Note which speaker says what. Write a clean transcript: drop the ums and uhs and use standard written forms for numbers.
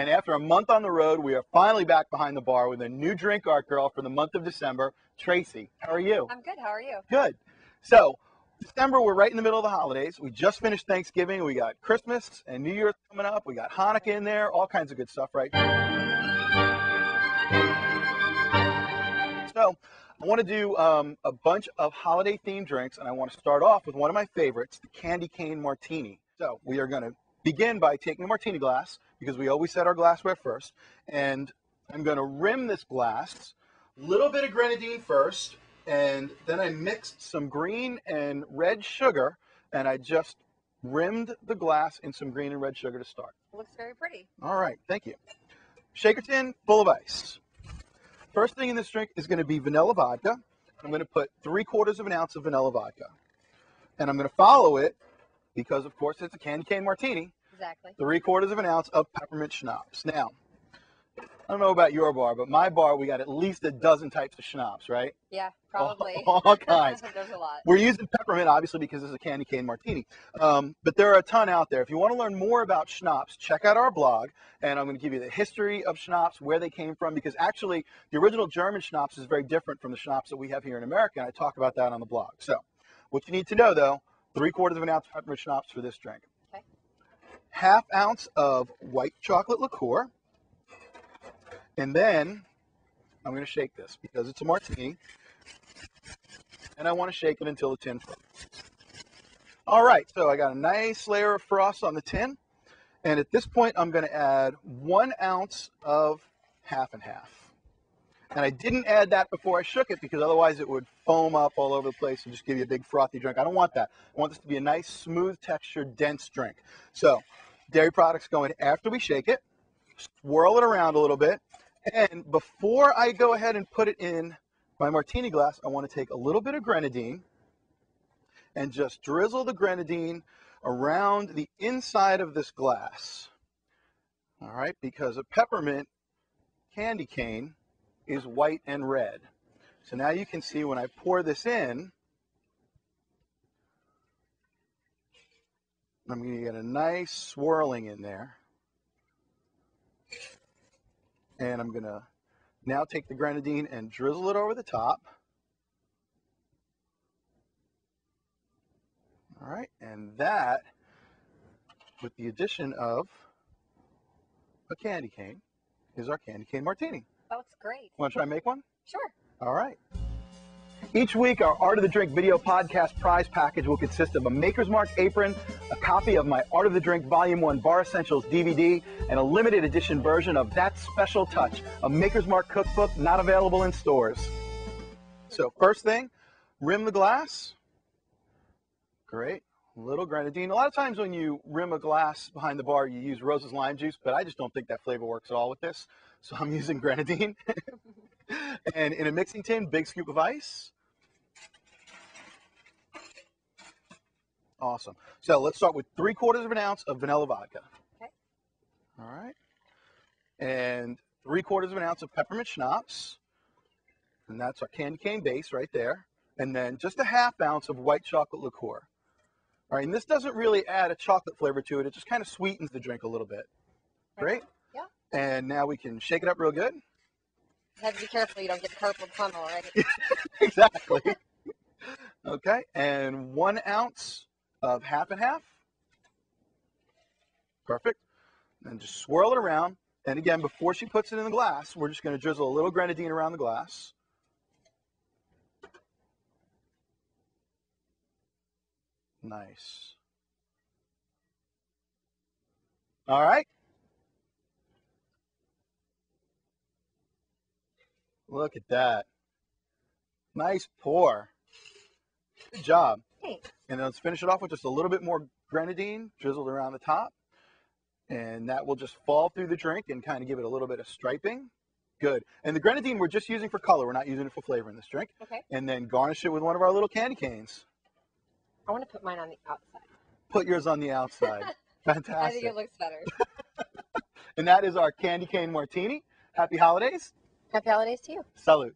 Speaker 1: And after a month on the road, we are finally back behind the bar with a new drink art girl for the month of December, Tracy. How are you?
Speaker 2: I'm good. How are you?
Speaker 1: Good. So, December, we're right in the middle of the holidays. We just finished Thanksgiving. We got Christmas and New Year's coming up. We got Hanukkah in there, all kinds of good stuff, right? So, I want to do a bunch of holiday-themed drinks, and I want to start off with one of my favorites, the candy cane martini. So, we are going to begin by taking a martini glass, because we always set our glassware first, and I'm going to rim this glass, a little bit of grenadine first, and then I mixed some green and red sugar, and I just rimmed the glass in some green and red sugar to start.
Speaker 2: It looks very pretty.
Speaker 1: All right, thank you. Shaker tin full of ice. First thing in this drink is going to be vanilla vodka. I'm going to put 3/4 of an ounce of vanilla vodka. And I'm going to follow it, because of course it's a candy cane martini,
Speaker 2: Exactly.
Speaker 1: 3/4 of an ounce of peppermint schnapps. Now, I don't know about your bar, but my bar, we got at least a dozen types of schnapps, right?
Speaker 2: Yeah, probably.
Speaker 1: All kinds.
Speaker 2: There's a lot.
Speaker 1: We're using peppermint, obviously, because it's a candy cane martini. But there are a ton out there. If you want to learn more about schnapps, check out our blog, and I'm going to give you the history of schnapps, where they came from, because actually, the original German schnapps is very different from the schnapps that we have here in America, and I talk about that on the blog. So, what you need to know, though, 3/4 of an ounce peppermint schnapps for this drink.
Speaker 2: Okay.
Speaker 1: 1/2 ounce of white chocolate liqueur. And then I'm going to shake this because it's a martini, and I want to shake it until the tin frosts. All right, so I got a nice layer of frost on the tin, and at this point I'm going to add 1 ounce of half and half. And I didn't add that before I shook it, because otherwise it would foam up all over the place and just give you a big frothy drink. I don't want that. I want this to be a nice, smooth textured, dense drink. So dairy products go in after we shake it, swirl it around a little bit. And before I go ahead and put it in my martini glass, I want to take a little bit of grenadine and just drizzle the grenadine around the inside of this glass. All right, because a peppermint candy cane is white and red. So now you can see when I pour this in, I'm going to get a nice swirling in there. And I'm going to now take the grenadine and drizzle it over the top. All right, and that, with the addition of a candy cane, is our candy cane martini.
Speaker 2: That looks great.
Speaker 1: Want to try and make one?
Speaker 2: Sure.
Speaker 1: All right. Each week, our Art of the Drink video podcast prize package will consist of a Maker's Mark apron, a copy of my Art of the Drink Volume 1 Bar Essentials DVD, and a limited edition version of That Special Touch, a Maker's Mark cookbook not available in stores. So first thing, rim the glass. Great. A little grenadine. A lot of times when you rim a glass behind the bar, you use Rose's lime juice, but I just don't think that flavor works at all with this. So I'm using grenadine. And in a mixing tin, big scoop of ice. Awesome. So let's start with 3/4 of an ounce of vanilla vodka.
Speaker 2: Okay.
Speaker 1: All right. And 3/4 of an ounce of peppermint schnapps. And that's our candy cane base right there. And then just a 1/2 ounce of white chocolate liqueur. All right. And this doesn't really add a chocolate flavor to it. It just kind of sweetens the drink a little bit. Great.
Speaker 2: Yeah.
Speaker 1: And now we can shake it up real good.
Speaker 2: You have to be careful you don't get carpal tunnel, right?
Speaker 1: Exactly. Okay. And 1 ounce of half and half. Perfect. And just swirl it around. And again, before she puts it in the glass, we're just going to drizzle a little grenadine around the glass. Nice. All right. Look at that. Nice pour. Good job.
Speaker 2: Thanks.
Speaker 1: And then let's finish it off with just a little bit more grenadine drizzled around the top. And that will just fall through the drink and kind of give it a little bit of striping. Good. And the grenadine we're just using for color. We're not using it for flavor in this drink.
Speaker 2: Okay.
Speaker 1: And then garnish it with one of our little candy canes.
Speaker 2: I want to put mine on the outside.
Speaker 1: Put yours on the outside. Fantastic.
Speaker 2: I think it looks better.
Speaker 1: And that is our candy cane martini. Happy holidays.
Speaker 2: Happy holidays to you.
Speaker 1: Salud.